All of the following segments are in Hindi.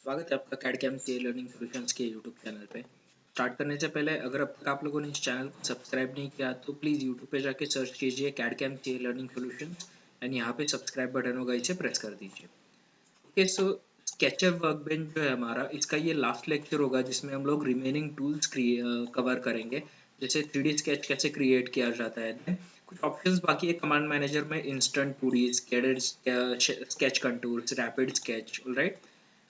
स्वागत है आपका कैड कैम के लर्निंग सॉल्यूशंस के यूट्यूब चैनल पे। स्टार्ट करने से पहले अगर अब तक आप लोगों ने इस चैनल को सब्सक्राइब नहीं किया तो प्लीज़ यूट्यूब पे जाके सर्च कीजिए कैड कैम के लर्निंग सॉल्यूशंस एंड यहाँ पे सब्सक्राइब बटन होगा, इसे प्रेस कर दीजिए। ओके, सो स्केचअप वर्कबेंच जो है हमारा, इसका ये लास्ट लेक्चर होगा जिसमें हम लोग रिमेनिंग टूल्स कवर करेंगे, जैसे 3D स्केच कैसे क्रिएट किया जाता है। Then कुछ ऑप्शंस बाकी है कमांड मैनेजर में, instant 2D sketch contours, rapid sketch, right.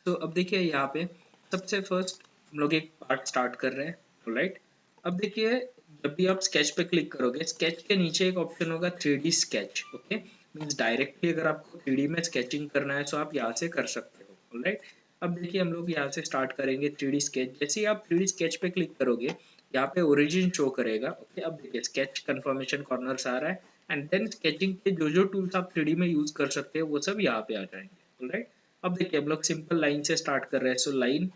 तो अब देखिए यहाँ पे सबसे फर्स्ट हम लोग एक पार्ट स्टार्ट कर रहे हैं, राइट। अब देखिए, जब भी आप स्केच पे क्लिक करोगे, स्केच के नीचे एक ऑप्शन होगा 3D sketch. Okay, means directly अगर आपको 3D में स्केचिंग करना है तो आप यहाँ से कर सकते हो, राइट। अब देखिए हम लोग यहाँ से स्टार्ट करेंगे 3D स्केच। जैसे ही आप 3D स्केच पे क्लिक करोगे, यहाँ पे ओरिजिन शो करेगा। ओके, अब देखिए स्केच कंफर्मेशन कॉर्नर्स आ रहा है एंड देन स्केचिंग के जो जो टूल्स आप 3D में यूज कर सकते हो वो सब यहाँ पे आ जाएंगे, राइट। अब देखिए हम लोग सिंपल लाइन से स्टार्ट कर रहे हैं, सो लाइन।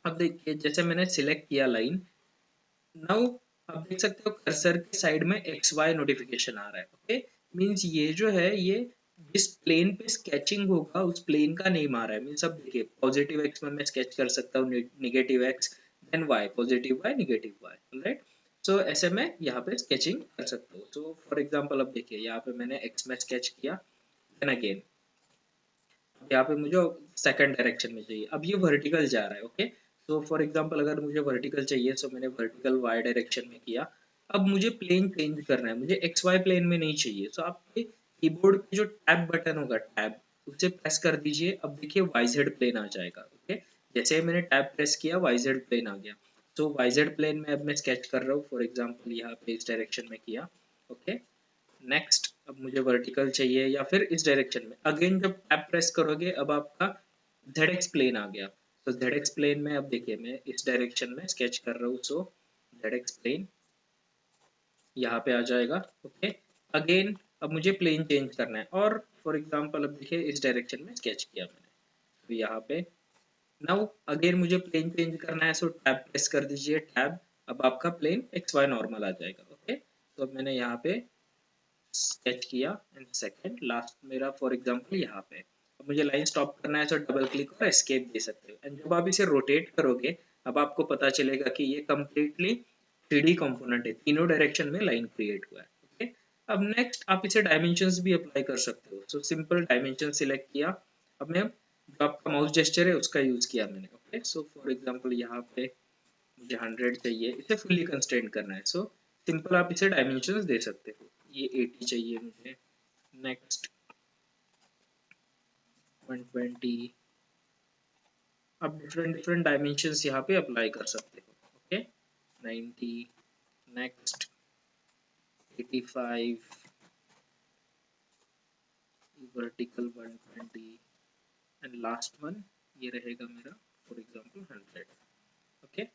अब देखिए जैसे मैंने सिलेक्ट किया लाइन, नाउ आप देख सकते हो कर्सर के साइड में एक्स वाई नोटिफिकेशन आ रहा है। ओके, मींस ये जो है ये जिस प्लेन पे स्केचिंग होगा उस प्लेन का नेम आ रहा है। मींस अब देखिए पॉजिटिव एक्स में मैं स्केच कर सकता हूँ, negative x, then y, positive y, negative y, right. So ऐसे में यहाँ पे स्केचिंग कर सकता हूँ। सो फॉर एग्जाम्पल अब देखिए यहाँ पे मैंने एक्स में स्केच किया, देन अगेन यहाँ पे मुझे सेकंड डायरेक्शन में चाहिए, अब ये वर्टिकल जा रहा है। ओके, तो फॉर एग्जांपल अगर मुझे वर्टिकल चाहिए तो मैंने वर्टिकल वाई डायरेक्शन में किया। अब मुझे प्लेन चेंज करना है, मुझे एक्स वाई प्लेन में नहीं चाहिए, तो आपके कीबोर्ड पे जो टैब बटन होगा, टैब, उसे प्रेस कर दीजिए। अब देखिए वाई जेड प्लेन आ जाएगा। ओके, जैसे मैंने टैब प्रेस किया वाई जेड प्लेन आ गया। तो वाई जेड प्लेन में अब मैं स्केच कर रहा हूँ, फॉर एग्जाम्पल यहाँ पे इस डायरेक्शन में किया। ओके, नेक्स्ट अब मुझे वर्टिकल चाहिए या फिर इस डायरेक्शन में, अगेन जब टैब प्रेस करोगे अब आपका ZX प्लेन आ गया। तो ZX प्लेन में अब देखिए मैं इस डायरेक्शन में स्केच कर रहा हूँ, सो ZX प्लेन यहाँ पे आ जाएगा। ओके, अगेन अब मुझे प्लेन चेंज करना है और फॉर एग्जांपल अब देखिए इस डायरेक्शन में स्केच किया मैंने, तो यहाँ पे नाउ अगेन मुझे प्लेन चेंज करना है, सो टैब प्रेस कर दीजिए, टैब। अब आपका प्लेन एक्स वाई नॉर्मल आ जाएगा। ओके, तो अब मैंने यहाँ पे स्केच किया एंड सेकंड लास्ट मेरा फॉर एग्जांपल यहाँ पे। अब मुझे लाइन स्टॉप करना है तो डबल क्लिक और एस्केप दे सकते हो, एंड जब आप इसे रोटेट करोगे अब आपको पता चलेगा कि ये कम्प्लीटली 3D कंपोनेंट है, तीनों डायरेक्शन में लाइन क्रिएट हुआ है। ओके, अब नेक्स्ट आप इसे डायमेंशंस भी अप्लाई कर सकते हो। सो सिंपल डायमेंशन सिलेक्ट किया, अब मैं जो आपका माउस जेस्चर है उसका यूज किया मैंने। ओके, सो फॉर एग्जांपल यहाँ पे मुझे 100 चाहिए, इसे फुल्ली कंस्ट्रेंट करना है, सो सिंपल आप इसे डायमेंशंस दे सकते हो। ये 80 चाहिए मुझे, नेक्स्ट 120। आप डिफरेंट डिफरेंट डायमेंशंस यहाँ पे अप्लाई कर सकते हो। Okay, 90, next 85, vertical 120 and last one ये रहेगा मेरा फॉर एग्जांपल 100। ओके,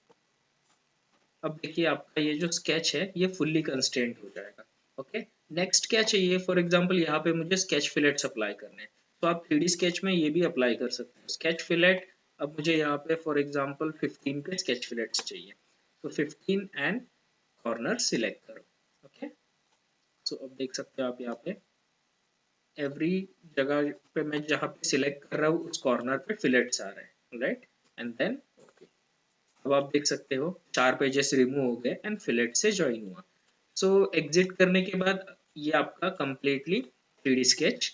अब देखिए आपका ये जो स्केच है ये फुल्ली कंस्ट्रेंट हो जाएगा। ओके, नेक्स्ट क्या चाहिए, फॉर एग्जांपल यहाँ पे मुझे स्केच फिलेट्स अप्लाई करने हैं, तो आप 3D स्केच में ये भी अप्लाई कर सकते हो स्केच फिलेट। अब मुझे यहाँ पे फॉर एग्जांपल 15 पे स्केच फिलेट्स चाहिए, तो 15 एंड कॉर्नर सिलेक्ट करो। ओके, सो अब देख सकते हो आप यहाँ पे एवरी जगह पे मैं जहाँ पे सिलेक्ट कर रहा हूँ उस कॉर्नर पे फिलेट्स आ रहे हैं, राइट। एंड देन अब आप देख सकते हो 4 पेजेस रिमूव हो गए एंड फिलेट से ज्वाइन हुआ। सो एग्जिट करने के बाद ये आपका कंप्लीटली 3D स्केच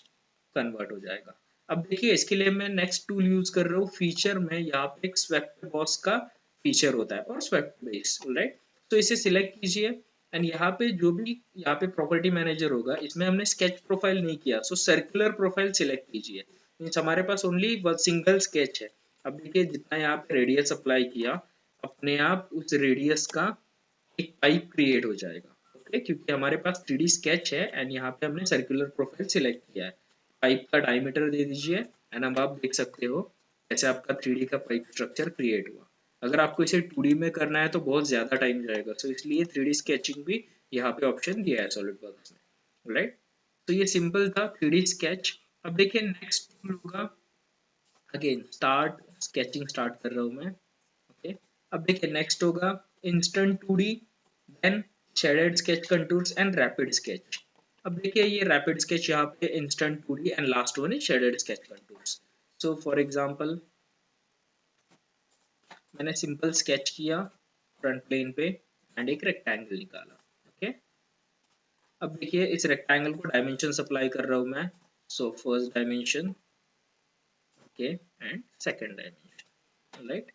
कन्वर्ट हो जाएगा। अब देखिए इसके लिए मैं नेक्स्ट टूल यूज कर रहा हूँ, फीचर में यहाँ पे एक स्वेप्ट बॉक्स का फीचर होता है और स्वेप्ट बेस, राइट। तो इसे सिलेक्ट कीजिए एंड यहाँ पे जो भी यहाँ पे प्रॉपर्टी मैनेजर होगा इसमें हमने स्केच प्रोफाइल नहीं किया, सो सर्कुलर प्रोफाइल सिलेक्ट कीजिए। मीन्स हमारे पास ओनली सिंगल स्केच है। अब देखिए जितना यहाँ पे रेडियस अप्लाई किया, अपने आप उस रेडियस का एक पाइप क्रिएट हो जाएगा। ओके, क्योंकि हमारे पास 3D स्केच है एंड यहाँ पे हमने सर्कुलर प्रोफाइल सिलेक्ट किया है। पाइप का डायमीटर दे दीजिए एंड अब आप देख सकते हो ऐसे आपका 3D का पाइप स्ट्रक्चर क्रिएट हुआ। अगर आपको इसे 2D में करना है तो बहुत ज्यादा टाइम जाएगा, सो इसलिए 3D स्केचिंग भी यहाँ पे ऑप्शन दिया है सॉलिड वर्क्स में, राइट। तो ये सिंपल था 3D स्केच। अब देखिए नेक्स्ट टूल होगा, अगेन स्टार्ट स्केचिंग स्टार्ट कर रहा हूँ मैं। ओके, अब देखिए नेक्स्ट होगा instant 2D, then shaded sketch contours and rapid sketch. अब देखिए ये रैपिड स्केच यहाँ पे instant 2D and last one is shaded sketch contours. So for example मैंने सिंपल स्केच किया फ्रंट प्लेन पे एंड एक रेक्टेंगल निकाला। ओके, अब देखिए इस रेक्टेंगल को डायमेंशन अप्लाई कर रहा हूँ मैं। So first dimension, okay, and second dimension, right.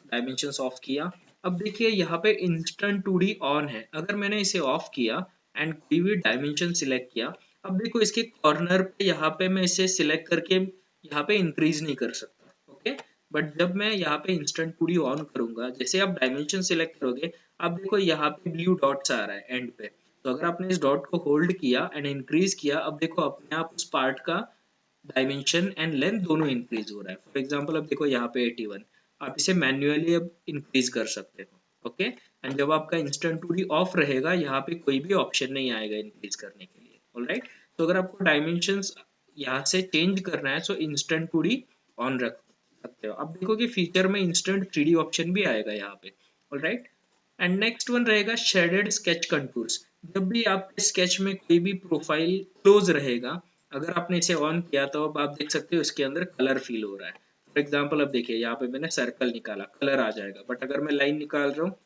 Dimensions of किया। अब देखिए यहाँ पे इंस्टेंट 2D ऑन है, अगर मैंने इसे ऑफ किया एंड कोई भी डायमेंशन सिलेक्ट किया, अब देखो इसके कॉर्नर पे यहाँ पे मैं इसे सिलेक्ट करके यहाँ पे इंक्रीज नहीं कर सकता। ओके, बट जब मैं यहाँ पे इंस्टेंट 2D ऑन करूंगा, जैसे आप डायमेंशन सिलेक्ट करोगे, अब देखो यहाँ पे ब्लू डॉट्स आ रहा है एंड पे। तो अगर आपने इस डॉट को होल्ड किया एंड इंक्रीज किया, अब देखो अपने आप उस पार्ट का डायमेंशन एंड लेंथ दोनों इंक्रीज हो रहा है। फॉर एग्जांपल अब देखो यहाँ पे 81, आप इसे मैन्युअली अब इंक्रीज कर सकते हो। ओके, एंड जब आपका इंस्टेंट 2D ऑफ रहेगा, यहाँ पे कोई भी ऑप्शन नहीं आएगा इंक्रीज करने के लिए। ऑलराइट, तो अगर आपको डायमेंशंस यहाँ से चेंज करना है, तो इंस्टेंट 2D ऑन रख सकते हो। अब देखो कि फीचर में इंस्टेंट 3D ऑप्शन भी आएगा यहाँ पे। ऑलराइट, एंड नेक्स्ट वन रहेगा शेडेड स्केच कंटूर्स। जब भी आपके स्केच में कोई भी प्रोफाइल क्लोज रहेगा, अगर आपने इसे ऑन किया तो अब आप देख सकते हो इसके अंदर कलर फील हो रहा है। फॉर एग्जांपल अब देखिए यहाँ पे मैंने सर्कल निकाला, कलर आ जाएगा, बट अगर मैं लाइन निकाल रहा हूँ,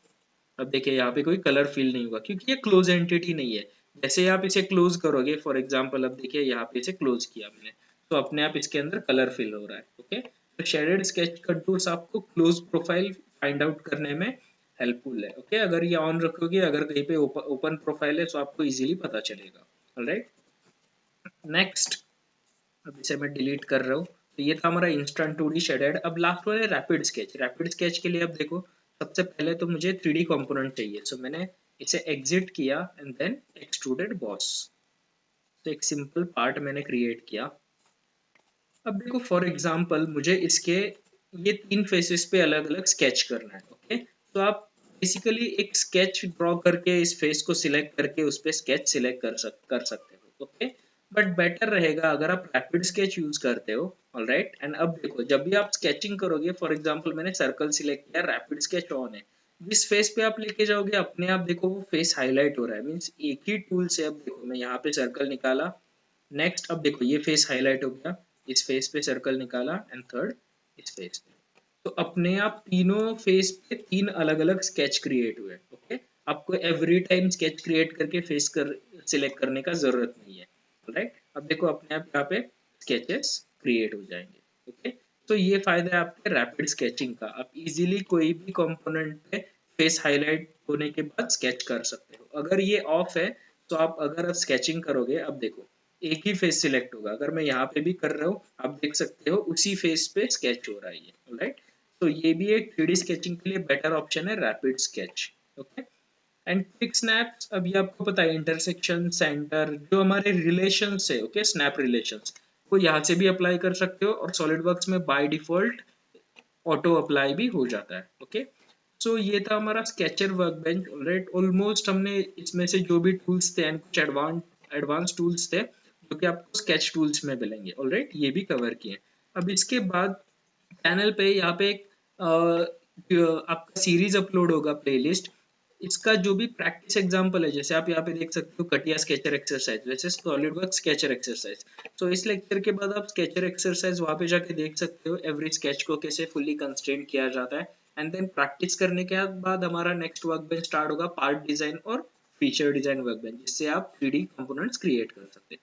अब देखिए यहाँ पे कोई कलर फील नहीं होगा क्योंकि ये क्लोज एंटिटी नहीं है। जैसे आप इसे क्लोज करोगे, फॉर एग्जांपल अब देखिए यहाँ पे इसे क्लोज किया मैंने, तो अपने आप इसके अंदर कलर फील हो रहा है। ओके, तो शेडेड स्केच कंटूर्स आपको क्लोज प्रोफाइल फाइंड आउट करने में हेल्पफुल है। ओके, अगर ये ऑन रखोगे, अगर कहीं पे ओपन प्रोफाइल है, तो आपको इजीली पता चलेगा। ऑलराइट, नेक्स्ट, अब इसे मैं डिलीट कर रहा हूँ। तो ये था हमारा इंस्टेंट 2D शेडेड। अब लास्ट वाला है रैपिड स्केच। रैपिड स्केच के लिए अब देखो सबसे पहले तो मुझे 3D कंपोनेंट चाहिए, सो मैंने इसे एग्जिट किया एंड देन एक्सट्रूडेड बॉस। तो एक सिंपल पार्ट मैंने क्रिएट किया। अब देखो फॉर एग्जांपल मुझे इसके ये 3 फेसेस पे अलग अलग स्केच करना है। ओके, तो आप बेसिकली एक स्केच ड्रॉ करके इस फेस को सिलेक्ट करके उस पे स्केच सिलेक्ट कर सकते हो। ओके, बट बेटर रहेगा अगर आप रैपिड स्केच यूज करते हो। ऑलराइट, एंड अब देखो जब भी आप स्केचिंग करोगे, फॉर एग्जांपल मैंने सर्कल सिलेक्ट किया, रैपिड स्केच ऑन है, जिस फेस पे आप लेके जाओगे अपने आप देखो वो फेस हाईलाइट हो रहा है, मीन्स एक ही टूल से। अब देखो मैं यहाँ पे सर्कल निकाला, नेक्स्ट अब देखो ये फेस हाईलाइट हो गया, इस फेस पे सर्कल निकाला एंड थर्ड इस फेस पे। तो अपने आप तीनों फेस पे 3 अलग अलग स्केच क्रिएट हुए। ओके, आपको एवरी टाइम स्केच क्रिएट करके फेस कर सिलेक्ट करने का जरूरत नहीं है। राइट, अब देखो अपने आप यहाँ पे स्केचेस क्रिएट हो जाएंगे। ओके, तो ये फायदा है आपके रैपिड स्केचिंग का, आप इजीली कोई भी कंपोनेंट पे फेस हाईलाइट होने के बाद स्केच कर सकते हो। अगर ये ऑफ है, तो आप अगर स्केचिंग करोगे, अब देखो एक ही फेस सिलेक्ट होगा, अगर मैं यहाँ पे भी कर रहा हूँ आप देख सकते हो उसी फेस पे स्केच हो रहा है ये। राइट, तो ये भी एक 3D स्केचिंग के लिए बेटर ऑप्शन है rapid sketch. Okay, and quick snaps, अभी आपको पता है इंटरसेक्शन सेंटर जो हमारे रिलेशंस है, ओके, स्नैप रिलेशंस, वो यहाँ से भी अप्लाई कर सकते हो, और सॉलिडवर्क्स में बाय डिफॉल्ट ऑटो अप्लाई भी हो जाता है। ओके, सो ये था हमारा स्केचर वर्कबेंच। ऑलराइट, ऑलमोस्ट हमने इसमें से जो भी टूल्स थे एंड कुछ एडवांस टूल्स थे जो कि आपको स्केच टूल्स में मिलेंगे, ऑलराइट, ये भी कवर किए। अब इसके बाद चैनल पे यहाँ पे एक आपका सीरीज अपलोड होगा, प्लेलिस्ट। इसका जो भी प्रैक्टिस एग्जांपल है, जैसे आप यहाँ पे देख सकते हो कटिया स्केचर एक्सरसाइज, वैसे सॉलिडवर्क्स स्केचर एक्सरसाइज। तो इस लेक्चर के बाद आप स्केचर एक्सरसाइज वहाँ पे जाके देख सकते हो, एवरी स्केच को कैसे फुल्ली कंस्ट्रेंट किया जाता है। एंड देन प्रैक्टिस करने के बाद हमारा नेक्स्ट वर्कबेंच स्टार्ट होगा, पार्ट डिजाइन और फीचर डिजाइन वर्कबेंच, जिससे आप 3D कंपोनेंट्स क्रिएट कर सकते हैं।